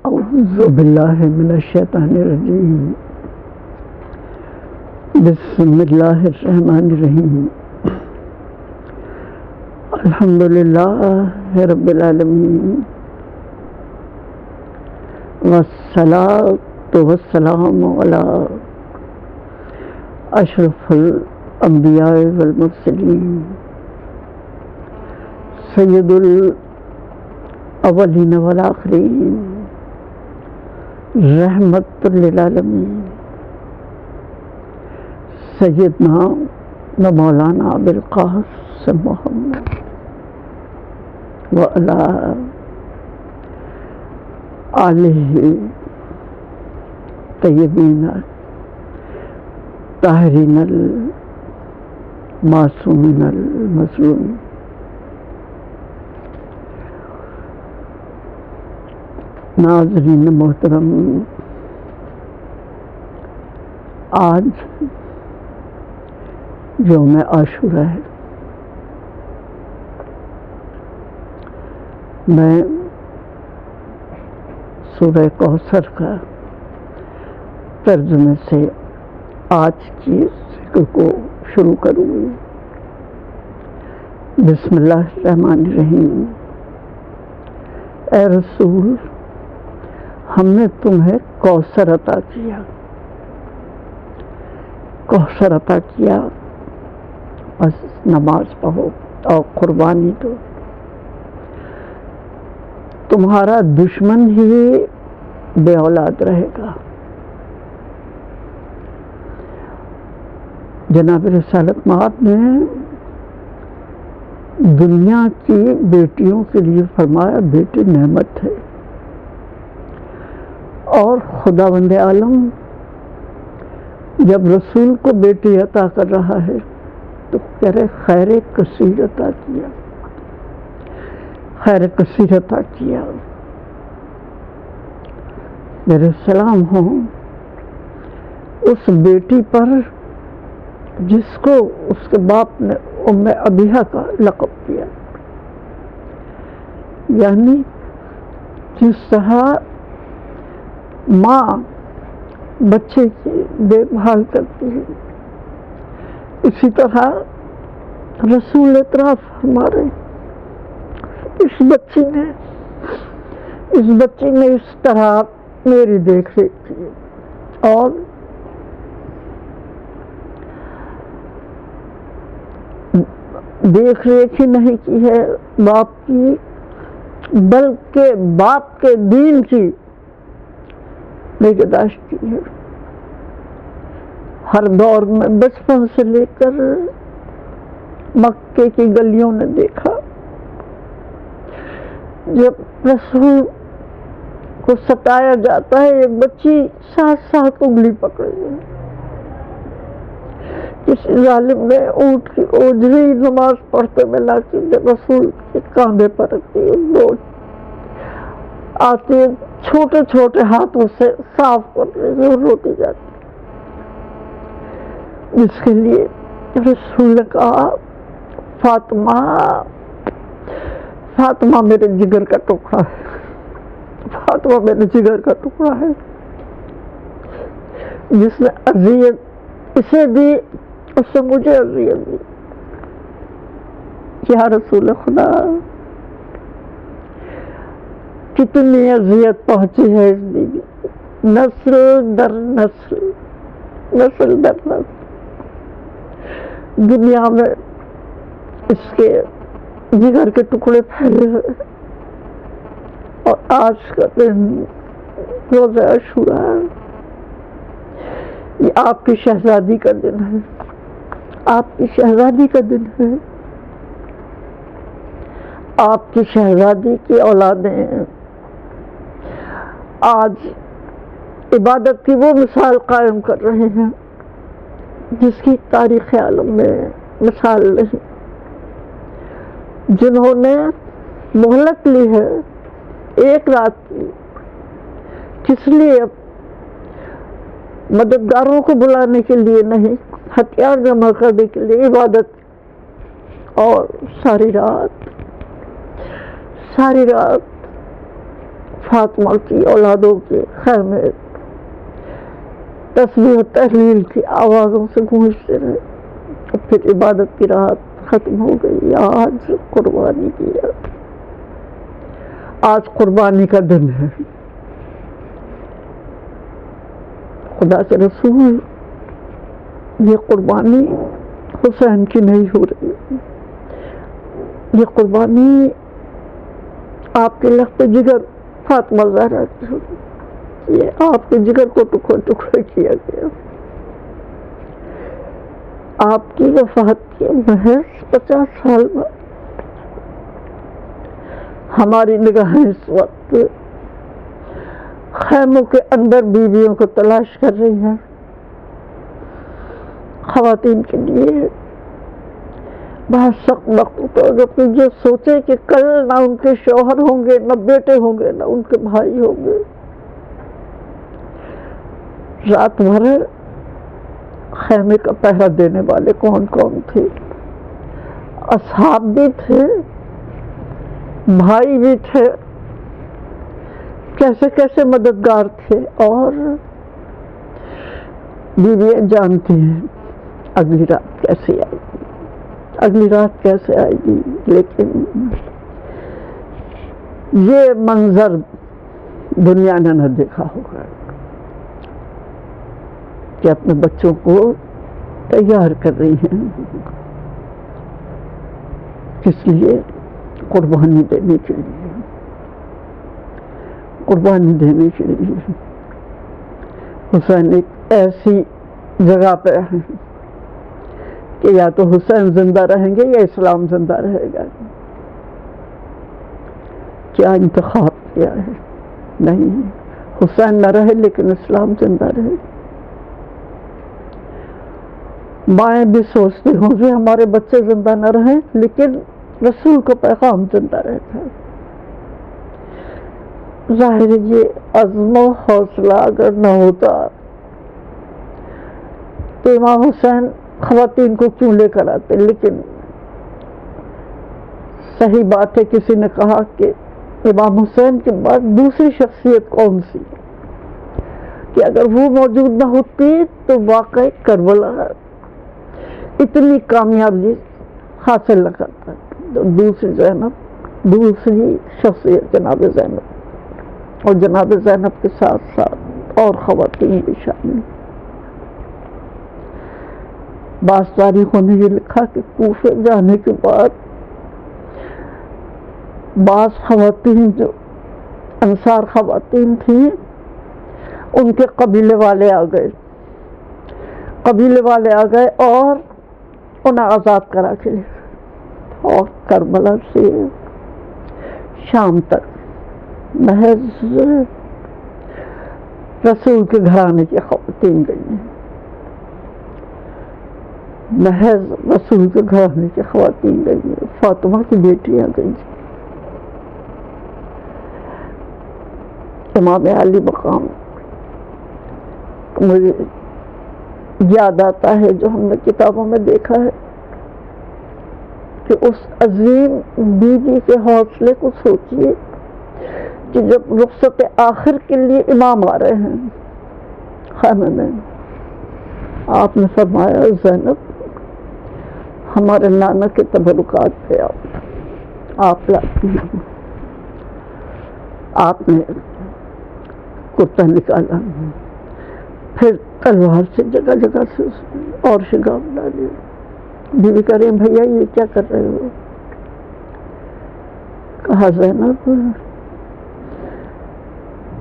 اعوذ باللہ من الشیطان الرجیم بسم اللہ الرحمن الرحیم الحمدللہ رب العالمین والصلاة والسلام علی اشرف الانبیاء والمرسلین سید الاولین والآخرین رحمت للعالمین سیدنا و مولانا ابوالقاسم محمد وعلی آلہ طیبین طاہرین المعصومین المظلومین۔ ناظرین محترم، آج یوم عاشورہ ہے۔ میں سورہ کوثر کا ترجمے سے آج کی ذکر کو شروع کروں گی۔ بسم اللہ الرحمن الرحیم۔ اے رسول، ہم نے تمہیں کوثر عطا کیا، کوثر عطا کیا، بس نماز پڑھو اور قربانی دو۔ تمہارا دشمن ہی بے اولاد رہے گا۔ جناب رسالت مآب نے دنیا کی بیٹیوں کے لیے فرمایا بیٹی نعمت ہے، اور خداوند عالم جب رسول کو بیٹی عطا کر رہا ہے تو کہہ رہے خیر کثیر عطا کیا، خیر کثیر عطا کیا۔ میرے سلام ہوں اس بیٹی پر جس کو اس کے باپ نے ام ابیہا کا لقب دیا، یعنی جس طرح ماں بچے کی دیکھ بھال کرتی ہے، اسی طرح رسول اطراف فرما رہے اس بچی نے اس طرح میری دیکھ ریکھ کی اور دیکھ ریکھ ہی نہیں کی ہے باپ کی، بلکہ باپ کے دین کی نگہداشت کی ہے۔ ہر دور میں بچپن سے لے کر مکے کی گلیوں نے دیکھا جب رسول کو ستایا جاتا ہے، ایک بچی ساتھ ساتھ انگلی پکڑے ہے۔ کسی ظالم نے اونٹ کی اوجری نماز پڑھتے میں لا کے رسول کے کاندھے پر رکھتی ہے، بوجھ آتی ہے، چھوٹے چھوٹے ہاتھوں سے صاف کر رہی ہے اور روتی جاتی ہے، جس کے لیے رسول نے کہا فاطمہ، فاطمہ میرے جگر کا ٹکڑا ہے، فاطمہ میرے جگر کا ٹکڑا ہے۔ جس نے اذیت اسے دی اس سے مجھے اذیت دی۔ یا رسول خدا، کتنی اذیت پہنچی ہے اس بیوی کو، نسل در نسل، نسل در نسل، دنیا میں اس کے جگر کے ٹکڑے پھیلے ہوئے، اور آج کا دن روزہ عاشورہ ہے، یہ آپ کی شہزادی کا دن ہے، آپ کی شہزادی کا دن ہے، آپ کی شہزادی کی اولادیں آج عبادت کی وہ مثال قائم کر رہے ہیں جس کی تاریخ عالم میں مثال نہیں، جنہوں نے مہلت لی ہے ایک رات کی، کس لیے؟ مددگاروں کو بلانے کے لیے نہیں، ہتھیار جمع کرنے کے لیے عبادت، اور ساری رات فاطمہ کی اولادوں کے خیمے تسبیح و تحلیل کی آوازوں سے گونجتے رہے. پھر عبادت کی رات ختم ہو گئی. آج قربانی کی ہے. آج قربانی کا دن ہے. خدا کے رسول، یہ قربانی حسین کی نہیں ہو رہی، یہ قربانی آپ کے لخت جگر فاطمہ زہرا کی ہو رہی. یہ آپ کے جگر کو ٹکڑے ٹکڑے کیا گیا. آپ کی وفات کے محض 50 سال بعد ہماری نگاہیں اس وقت خیموں کے اندر بیویوں کو تلاش کر رہی ہیں. خواتین کے لیے بہت سخت وقت ہوگا کہ جو سوچے کہ کل نہ ان کے شوہر ہوں گے، نہ بیٹے ہوں گے، نہ ان کے بھائی ہوں گے. رات بھر خیمے کا پہرا دینے والے کون کون تھے؟ اصحاب بھی تھے، بھائی بھی تھے، کیسے کیسے مددگار تھے. اور بیویاں جانتی ہیں اگلی رات کیسے آئے گی، اگلی رات کیسے آئے گی. لیکن یہ منظر دنیا نے نہ دیکھا ہوگا کہ اپنے بچوں کو تیار کر رہی ہیں. کس لیے؟ قربانی دینے کے لیے، قربانی دینے کے لیے. حسین ایک ایسی جگہ پہ ہے کہ یا تو حسین زندہ رہیں گے یا اسلام زندہ رہے گا. کیا انتخاب کیا ہے؟ نہیں، حسین نہ رہے لیکن اسلام زندہ رہے. مائیں بھی سوچتی ہوں کہ ہمارے بچے زندہ نہ رہیں لیکن رسول کا پیغام زندہ رہتا ہے. ظاہر یہ عزم و حوصلہ اگر نہ ہوتا تو امام حسین خواتین کو کیوں لے کر آتے. لیکن صحیح بات ہے، کسی نے کہا کہ امام حسین کے بعد دوسری شخصیت کون سی، کہ اگر وہ موجود نہ ہوتی تو واقعی کربلا اتنی کامیابی حاصل نہ کرتا. تو دوسری شخصیت جناب زینب، اور جناب زینب کے ساتھ ساتھ اور خواتین بھی شامل. بعض تاریخوں نے یہ لکھا کہ کوفے جانے کے بعد بعض خواتین جو انصار خواتین تھیں ان کے قبیلے والے آ گئے اور انہیں آزاد کرا کے لے گئے. اور کربلا سے شام تک محض رسول کے گھرانے کی خواتین گئی ہیں، محض رسول کے گھرانے کی خواتین گئی ہیں. فاطمہ کی بیٹیاں گئی ہیں. امام علی مقام مجھے یاد آتا ہے جو ہم نے کتابوں میں دیکھا ہے کہ اس عظیم بیوی کے حوصلے کو سوچیے کہ جب رخصت آخر کے لیے امام آ رہے ہیں خیمے میں، آپ نے فرمایا زینب ہمارے نانا کے تبرکات پہ آپ لاتی ہیں. آپ نے کرتا نکالا، پھر تلوار سے جگہ جگہ سے اور شگاف ڈالے. بیوی کہہ رہے ہیں بھیا یہ کیا کر رہے ہو؟ کہا زینب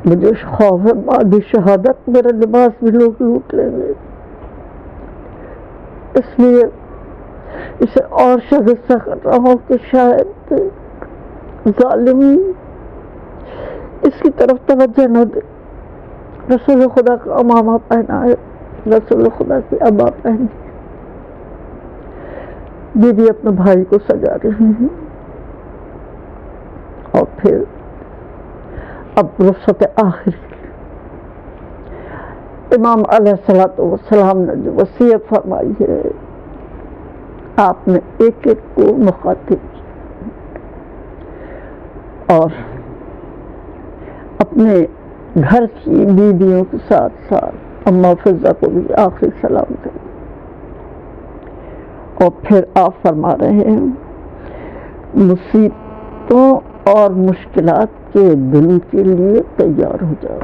مجھے خوف ہے بعد شہادت میرا لباس بھی لوگ لوٹ لیں گے، اس لیے اسے اور شائستہ کر رہا ہوں کہ شاید ظالم اس کی طرف توجہ نہ دے. رسول خدا کا امامہ پہنا ہے، رسول خدا کی عبا پہنی. بیوی اپنے بھائی کو سجا رہی ہیں اور پھر اب رخصت آخر امام علیہ السلام نے جو وصیت فرمائی ہے آپ نے ایک ایک کو مخاطب کیا اور اپنے گھر کی بیویوں کے ساتھ ساتھ اماں فضہ کو بھی آخری سلام کریں. اور پھر آپ فرما رہے ہیں مصیبتوں اور مشکلات کے دن کے لیے تیار ہو جاؤ.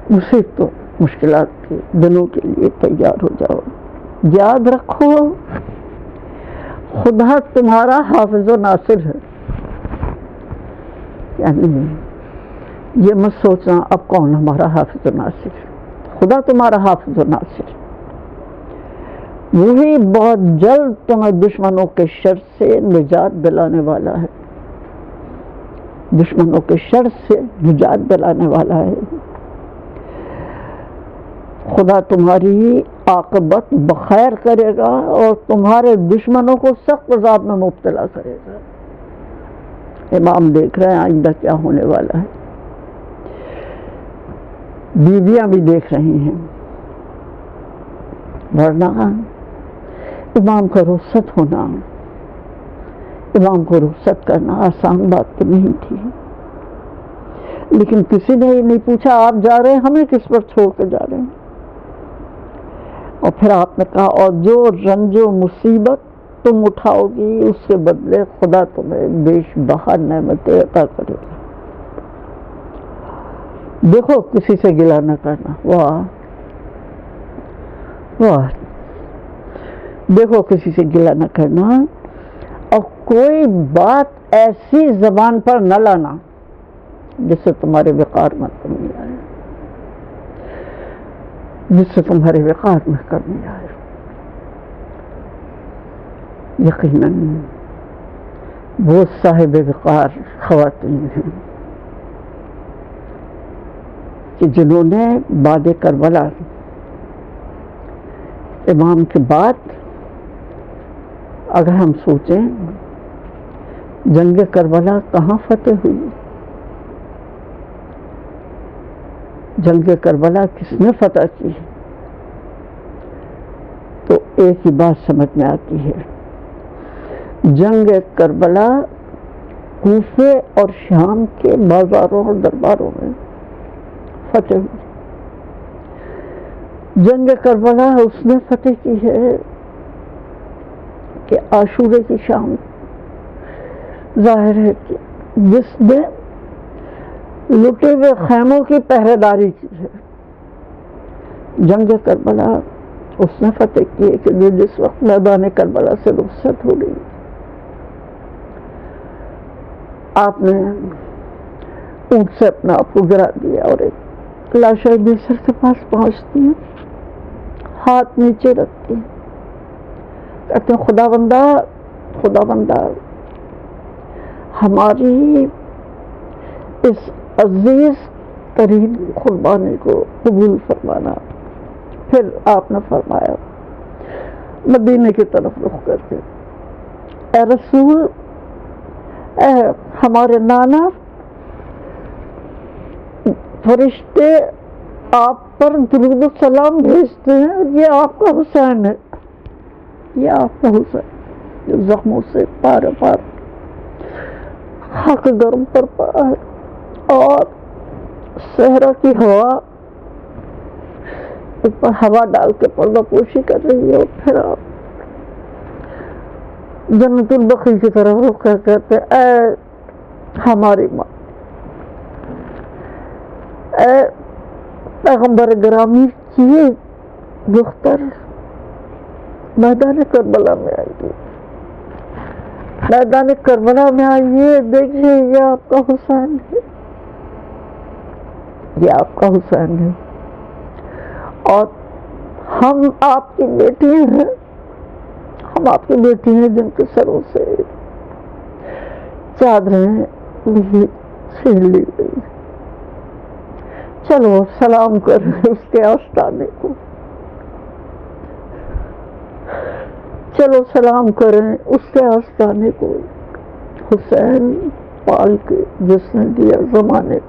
مصیبتوں مشکلات کے دنوں کے لیے تیار ہو جاؤ. یاد رکھو خدا تمہارا حافظ و ناصر ہے. یعنی یہ مت سوچنا اب کون ہمارا حافظ و ناصر ہے. خدا تمہارا حافظ و ناصر ہے. وہی بہت جلد تمہیں دشمنوں کے شر سے نجات دلانے والا ہے. دشمنوں کے شر سے نجات دلانے والا ہے. خدا تمہاری عاقبت بخیر کرے گا اور تمہارے دشمنوں کو سخت عذاب میں مبتلا کرے گا. امام دیکھ رہے ہیں آئندہ کیا ہونے والا ہے. بیویاں بھی دیکھ رہی ہیں. ورنہ امام کا رخصت ہونا، امام کو رخصت کرنا آسان بات تو نہیں تھی. لیکن کسی نے یہ نہیں پوچھا آپ جا رہے ہیں، ہمیں کس پر چھوڑ کے جا رہے ہیں. اور پھر آپ نے کہا اور جو رنج و مصیبت تم اٹھاؤ گی اس کے بدلے خدا تمہیں بیش بہا نعمتیں عطا کرے گا. دیکھو کسی سے گلہ نہ کرنا. واہ واہ. دیکھو کسی سے گلہ نہ کرنا اور کوئی بات ایسی زبان پر نہ لانا جس سے تمہارے وقار میں کمی آئے، جس سے تمہارے وقار میں کمی آئے. یقیناً وہ صاحب وقار خواتین ہیں کہ جنہوں نے بعد کربلا امام کے بعد، اگر ہم سوچیں جنگ کربلا کہاں فتح ہوئی، جنگ کربلا کس نے فتح کی، تو ایک ہی بات سمجھ میں آتی ہے. جنگ کربلا کوفے اور شام کے بازاروں اور درباروں میں فتح ہوئی. جنگ کربلا اس نے فتح کی ہے کہ عاشورے کی شام ظاہر ہے کہ جس نے لٹے ہوئے خیموں کی پہرے داری کی ہے. جنگ کربلا اس نے فتح کی ہے کہ جو جس وقت میدان کربلا سے رخصت ہو گئی، آپ نے اونٹ سے اپنا آپ کو گرا دیا اور ایک لاشیں مصر کے پاس پہنچتی ہیں، ہاتھ نیچے رکھتی ہیں، کہتے ہیں خدا بندہ ہماری اس عزیز ترین قربانی کو قبول فرمانا. پھر آپ نے فرمایا مدینے کی طرف رخ کرتے، اے رسول، اے ہمارے نانا، فرشتے آپ پر درود و سلام بھیجتے ہیں. یہ آپ کا حسین ہے، یہ آپ کا حسین جو زخموں سے پار خاک گرم پر پڑا ہے اور صحرا کی ہوا اس پر ہوا ڈال کے پردہ پوشی کر رہی ہے. اور پھر آپ جنت البقیع کی طرف رخ کر کہتے اے ہماری ماں، اے پیغمبر گرامی کی دختر، میدان کربلا میں آئیے، میدان کربلا میں آئیے. دیکھیے یہ آپ کا حسین ہے، یہ آپ کا حسین ہے. اور ہم آپ کی بیٹی ہیں، ہم آپ کی بیٹی ہیں جن کے سروں سے چادریں چھین لی گئی. چلو سلام کریں اس کے آستانے کو، چلو سلام کریں اس کے آستانے کو. حسین پال کے جس نے دیا زمانے